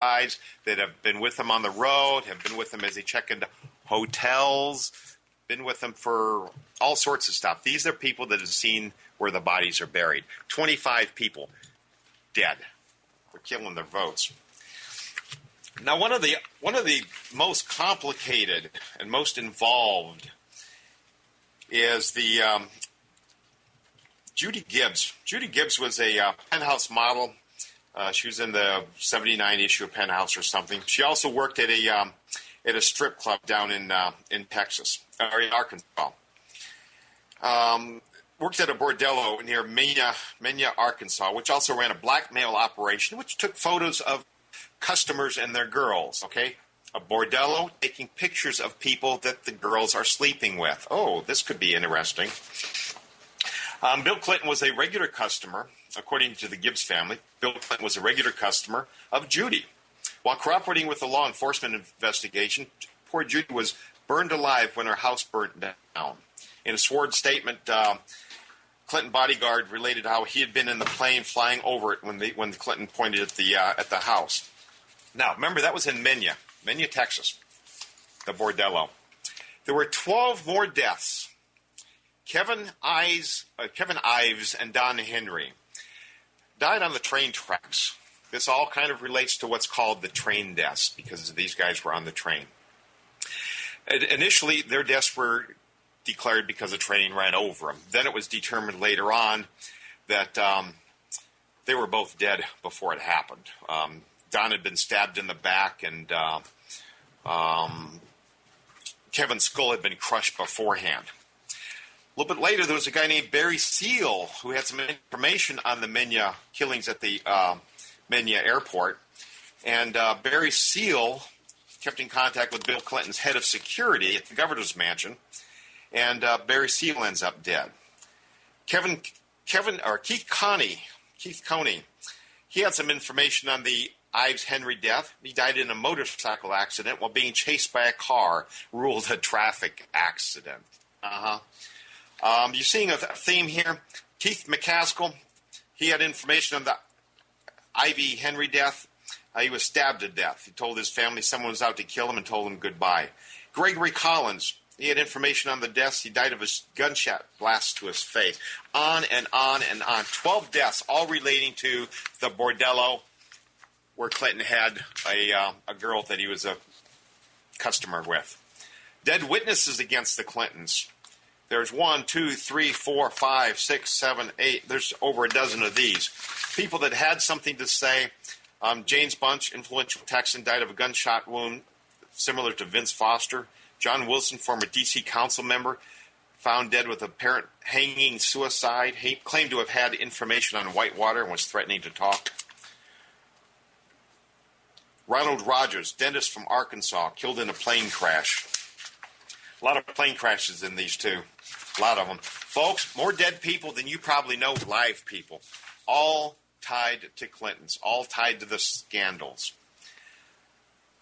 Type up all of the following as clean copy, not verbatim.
guys that have been with them on the road, have been with them as they check into hotels, been with them for all sorts of stuff. These are people that have seen where the bodies are buried. 25 people dead for killing their votes. Now, one of the most complicated and most involved is the Judy Gibbs. Judy Gibbs was a Penthouse model. She was in the '79 issue of Penthouse or something. She also worked at a strip club down in Texas or in Arkansas. Worked at a bordello near Mena, Arkansas, which also ran a blackmail operation, which took photos of customers and their girls. Okay, a bordello taking pictures of people that the girls are sleeping with. Oh, this could be interesting. Bill Clinton was a regular customer, according to the Gibbs family. Bill Clinton was a regular customer of Judy. While cooperating with the law enforcement investigation, poor Judy was burned alive when her house burnt down. In a sworn statement, Clinton bodyguard related how he had been in the plane flying over it when Clinton pointed at the house. Now, remember, that was in Mena, Texas, the bordello. There were 12 more deaths. Kevin Ives and Don Henry died on the train tracks. This all kind of relates to what's called the train deaths because these guys were on the train. Initially, their deaths were declared because the train ran over them. Then it was determined later on that they were both dead before it happened. Don had been stabbed in the back, and Kevin's skull had been crushed beforehand. A little bit later, there was a guy named Barry Seal who had some information on the Mena killings at the Mena airport. And Barry Seal kept in contact with Bill Clinton's head of security at the governor's mansion. And Barry Seal ends up dead. Keith Coney, he had some information on the Ives Henry death. He died in a motorcycle accident while being chased by a car, ruled a traffic accident. You're seeing a theme here. Keith McCaskill, he had information on the Ivy Henry death. He was stabbed to death. He told his family someone was out to kill him and told him goodbye. Gregory Collins, he had information on the deaths. He died of a gunshot blast to his face. On and on and on. 12 deaths, all relating to the bordello where Clinton had a girl that he was a customer with. Dead witnesses against the Clintons. There's 1, 2, 3, 4, 5, 6, 7, 8. There's over a dozen of these. People that had something to say. James Bunch, influential Texan, died of a gunshot wound similar to Vince Foster. John Wilson, former D.C. council member, found dead with apparent hanging suicide. He claimed to have had information on Whitewater and was threatening to talk. Ronald Rogers, dentist from Arkansas, killed in a plane crash. A lot of plane crashes in these two. A lot of them. Folks, more dead people than you probably know, live people. All tied to Clintons. All tied to the scandals.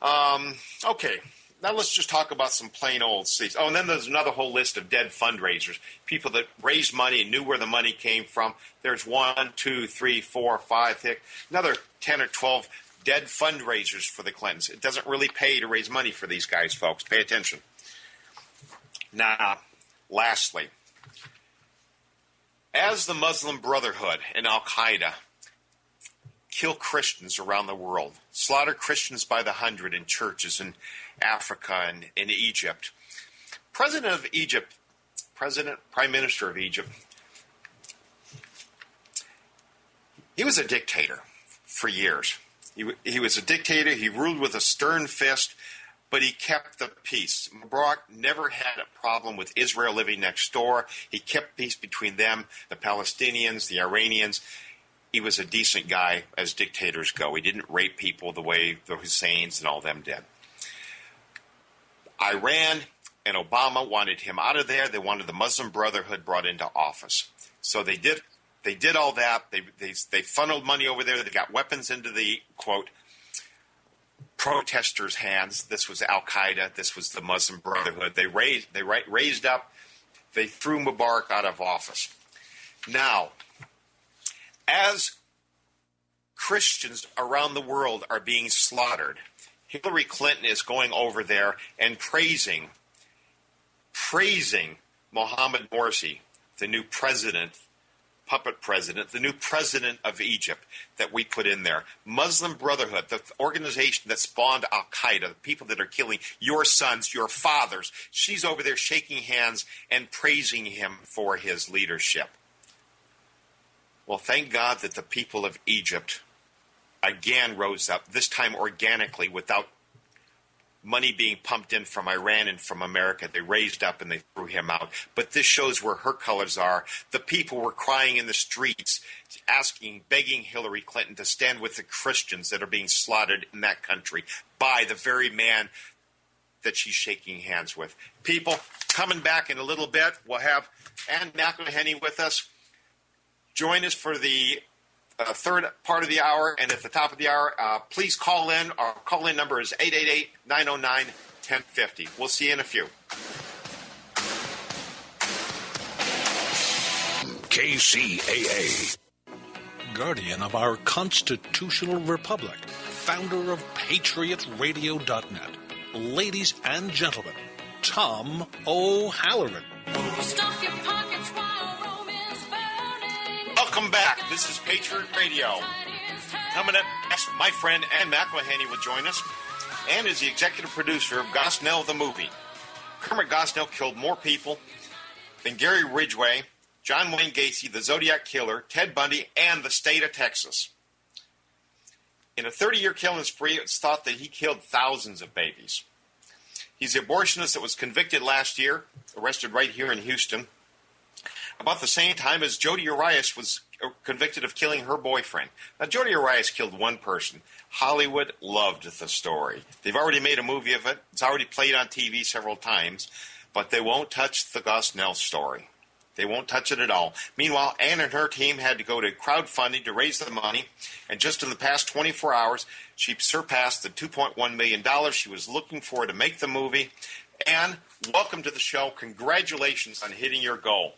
Okay. Now let's just talk about some plain old seats. Oh, and then there's another whole list of dead fundraisers. People that raised money and knew where the money came from. There's 1, 2, 3, 4, 5, 6. Another 10 or 12 dead fundraisers for the Clintons. It doesn't really pay to raise money for these guys, folks. Pay attention. Now, lastly, as the Muslim Brotherhood and Al-Qaeda kill Christians around the world, slaughter Christians by the hundred in churches in Africa and in Egypt, Prime Minister of Egypt, he was a dictator for years. He was a dictator. He ruled with a stern fist, but he kept the peace. Mubarak never had a problem with Israel living next door. He kept peace between them, the Palestinians, the Iranians. He was a decent guy as dictators go. He didn't rape people the way the Husseins and all them did. Iran and Obama wanted him out of there. They wanted the Muslim Brotherhood brought into office. So they did all that. They funneled money over there. They got weapons into the, quote, protesters' hands. This was Al-Qaeda. This was the Muslim Brotherhood. They raised up. They threw Mubarak out of office. Now, as Christians around the world are being slaughtered. Hillary Clinton is going over there and praising Mohamed Morsi, the new puppet president, the new president of Egypt that we put in there. Muslim Brotherhood, the organization that spawned Al-Qaeda, the people that are killing your sons, your fathers. She's over there shaking hands and praising him for his leadership. Well, thank God that the people of Egypt again rose up, this time organically, without money being pumped in from Iran and from America. They raised up and they threw him out. But this shows where her colors are. The people were crying in the streets, begging Hillary Clinton to stand with the Christians that are being slaughtered in that country by the very man that she's shaking hands with. People, coming back in a little bit, we'll have Ann McElhenney with us. Join us for the third part of the hour, and at the top of the hour, please call in. Our call-in number is 888-909-1050. We'll see you in a few. KCAA. Guardian of our constitutional republic, founder of PatriotRadio.net. Ladies and gentlemen, Tom O'Halloran. Stuff your pockets while Rome is burning. Welcome back. This is Patriot Radio. Coming up next, my friend Ann McElhenney will join us. Ann is the executive producer of Gosnell the movie. Kermit Gosnell killed more people than Gary Ridgway, John Wayne Gacy, the Zodiac Killer, Ted Bundy, and the state of Texas. In a 30-year killing spree, it's thought that he killed thousands of babies. He's the abortionist that was convicted last year, arrested right here in Houston, about the same time as Jodi Arias was convicted of killing her boyfriend. Now, Jodi Arias killed one person. Hollywood loved the story. They've already made a movie of it. It's already played on TV several times, but they won't touch the Gosnell story. They won't touch it at all. Meanwhile, Ann and her team had to go to crowdfunding to raise the money, and just in the past 24 hours, she surpassed the $2.1 million she was looking for to make the movie. Ann, welcome to the show. Congratulations on hitting your goal.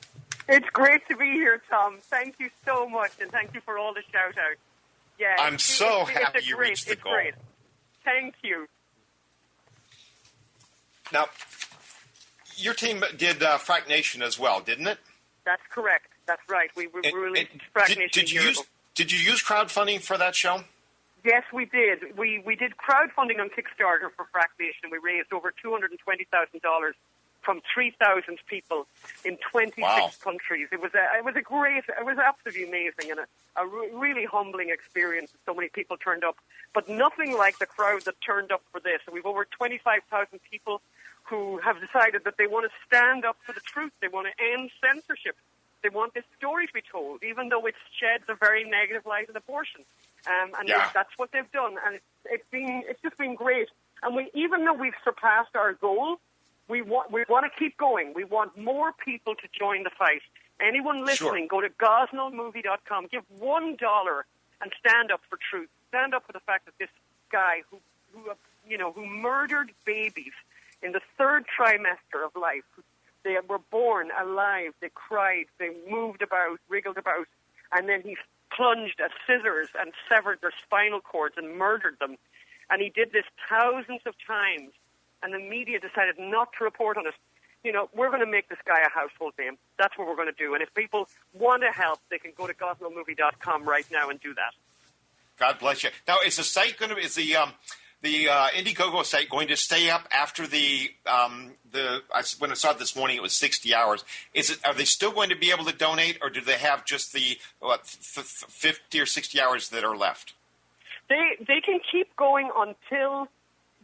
It's great to be here, Tom. Thank you so much, and thank you for all the shout-outs. Yeah, I'm so happy you reached the goal. Great. Thank you. Now, your team did Frack Nation as well, didn't it? That's correct. That's right. We released Frack Nation. Did you use crowdfunding for that show? Yes, we did. We did crowdfunding on Kickstarter for Frack Nation. We raised over $220,000 from 3,000 people in 26 countries. It was absolutely amazing and a really humbling experience. So many people turned up, but nothing like the crowd that turned up for this. We've over 25,000 people who have decided that they want to stand up for the truth. They want to end censorship. They want this story to be told, even though it sheds a very negative light on abortion. That's what they've done, and it's just been great. And even though we've surpassed our goal, we want to keep going. We want more people to join the fight. Anyone listening, Go to gosnellmovie.com, give $1 and stand up for truth. Stand up for the fact that this guy who murdered babies in the third trimester of life, they were born alive, they cried, they moved about, wriggled about, and then he plunged at scissors and severed their spinal cords and murdered them. And he did this thousands of times, and the media decided not to report on it. We're going to make this guy a household name. That's what we're going to do. And if people want to help, they can go to gosnellmovie.com right now and do that. God bless you. Now, is the site going to be, the Indiegogo site going to stay up after when I saw it this morning, it was 60 hours. Are they still going to be able to donate, or do they have just the 50 or 60 hours that are left? They can keep going until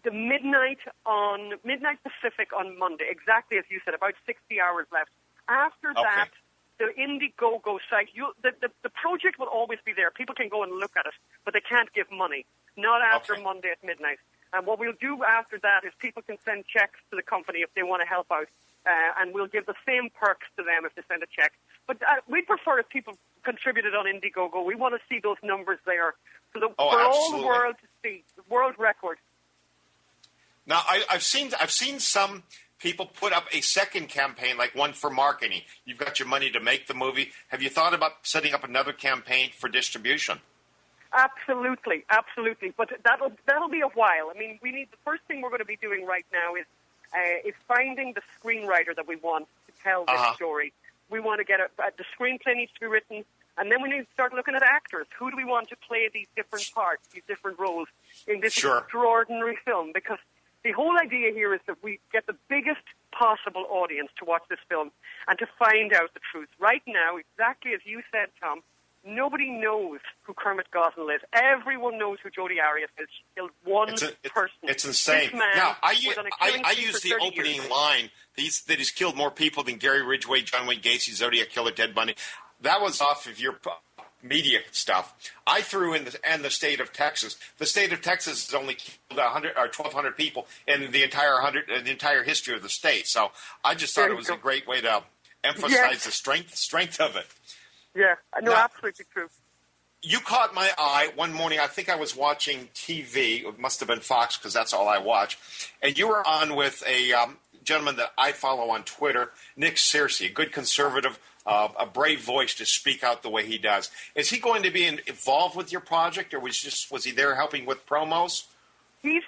the midnight Pacific on Monday, exactly as you said, about 60 hours left. After that, the Indiegogo site, the project will always be there. People can go and look at it, but they can't give money. Not after Monday at midnight. And what we'll do after that is people can send checks to the company if they want to help out, and we'll give the same perks to them if they send a check. But we'd prefer if people contributed on Indiegogo. We want to see those numbers there for all the world to see, the world record. Now, I've seen some people put up a second campaign, like one for marketing. You've got your money to make the movie. Have you thought about setting up another campaign for distribution? Absolutely. But that'll be a while. I mean, the first thing we're going to be doing right now is finding the screenwriter that we want to tell this story. We want to get the screenplay needs to be written, and then we need to start looking at actors. Who do we want to play these different parts, these different roles in this extraordinary film? Because the whole idea here is that we get the biggest possible audience to watch this film and to find out the truth. Right now, exactly as you said, Tom, nobody knows who Kermit Gosnell is. Everyone knows who Jodi Arias is. She killed one person. It's insane. Now, I use the opening line that he's killed more people than Gary Ridgway, John Wayne Gacy, Zodiac Killer, Ted Bundy. That was off of your media stuff. I threw in the state of Texas. The state of Texas has only killed 100 or 1,200 people in the entire history of the state. So I just thought it was a great way to emphasize the strength of it. Yeah, no, absolutely true. You caught my eye one morning. I think I was watching TV. It must have been Fox because that's all I watch. And you were on with a gentleman that I follow on Twitter, Nick Searcy, a good conservative, a brave voice to speak out the way he does. Is he going to be involved with your project, or was he there helping with promos? We as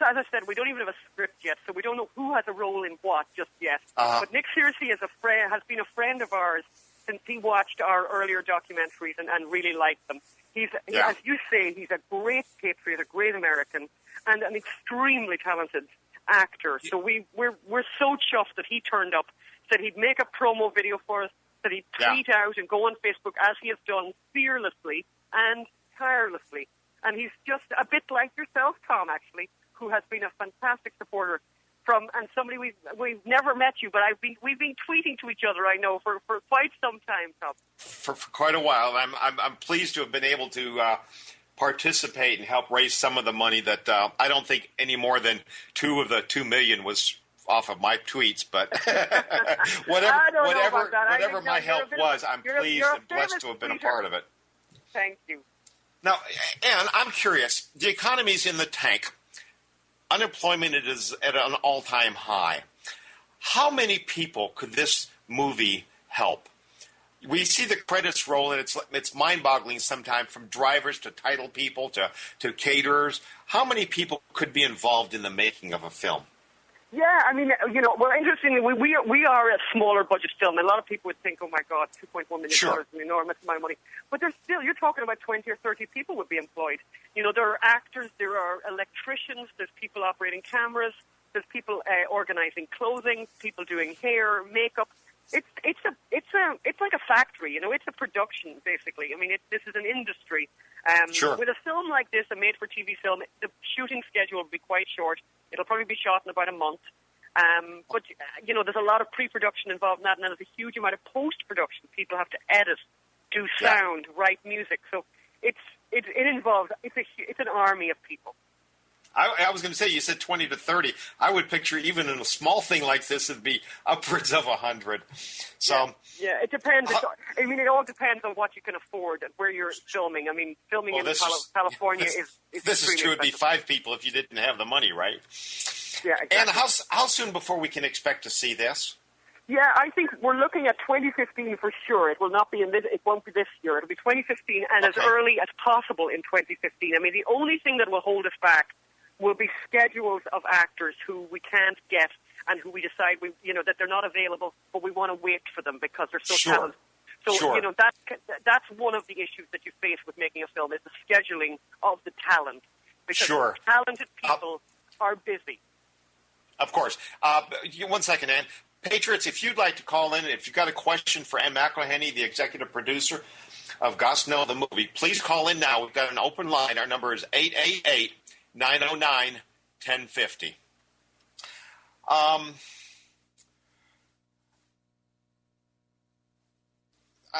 I said, we don't even have a script yet, so we don't know who has a role in what just yet. But Nick Searcy has been a friend of ours since he watched our earlier documentaries and really liked them. As you say, he's a great patriot, a great American, and an extremely talented actor. So we're so chuffed that he turned up, said he'd make a promo video for us, that he'd tweet out and go on Facebook, as he has done fearlessly and tirelessly. And he's just a bit like yourself, Tom, actually, who has been a fantastic supporter and somebody we've never met you, but we've been tweeting to each other, I know, for quite some time, Tom. For quite a while. I'm pleased to have been able to participate and help raise some of the money that I don't think any more than 2 of the 2 million was off of my tweets, but whatever my help was, I'm pleased and blessed to have been a part of it. Thank you. Now, Ann, I'm curious. The economy's in the tank. Unemployment is at an all-time high. How many people could this movie help? We see the credits roll, and it's mind-boggling sometimes, from drivers to title people to caterers. How many people could be involved in the making of a film? Yeah, I mean, interestingly, we are a smaller budget film. A lot of people would think, oh my God, $2.1 million is an enormous amount of money. But you're talking about 20 or 30 people would be employed. There are actors, there are electricians, there's people operating cameras, there's people organizing clothing, people doing hair, makeup. It's like a factory, it's a production, basically. I mean, this is an industry. With a film like this, a made-for-TV film, the shooting schedule will be quite short. It'll probably be shot in about a month. But there's a lot of pre-production involved in that, and then there's a huge amount of post-production. People have to edit, do sound, write music. So it involves, it's an army of people. I was going to say, you said 20 to 30. I would picture even in a small thing like this, it'd be upwards of 100. So yeah, it depends. It all depends on what you can afford and where you're filming. I mean, filming in California is this is true. It'd be 5 people if you didn't have the money, right? Yeah, exactly. And how soon before we can expect to see this? Yeah, I think we're looking at 2015 for sure. It will not be it won't be this year. It'll be 2015, and as early as possible in 2015. I mean, the only thing that will hold us back will be schedules of actors who we can't get and who we decide that they're not available, but we want to wait for them because they're so talented. So that's one of the issues that you face with making a film, is the scheduling of the talent, because talented people are busy. Of course. 1 second, Ann. Patriots, if you'd like to call in, if you've got a question for Ann McElhenney, the executive producer of Gosnell the movie, please call in now. We've got an open line. Our number is 888-909-1050. I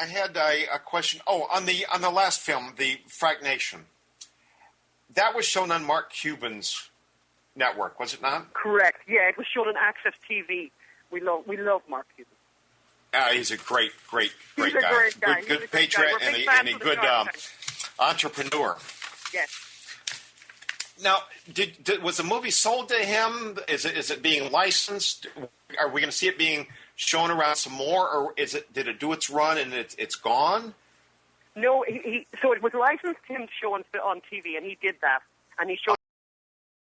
had a question. On the last film, the Fragmentation, that was shown on Mark Cuban's network, was it not? Correct. Yeah, it was shown on Access TV. We love Mark Cuban. He's a great guy. He's a great guy. Good patriot and a good entrepreneur. Yes. Now, was the movie sold to him? Is it being licensed? Are we going to see it being shown around some more, or did it do its run and it's gone? No, so it was licensed him to show on TV, and he did that. And he showed